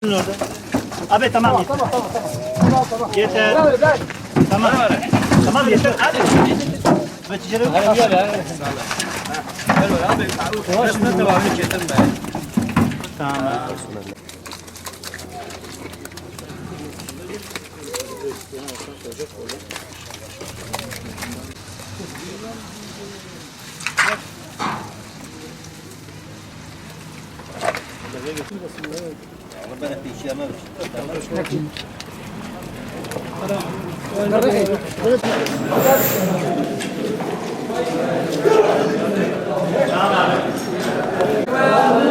Orada. Abi tamam yeter. Tamam. Yeter. Tamam. Tamam yeter. Hadi. Beticerim. Gel ya. Gel abi. Resmen devamını kesin be. Tamam. Ben hep iş yemem. Tamam abi.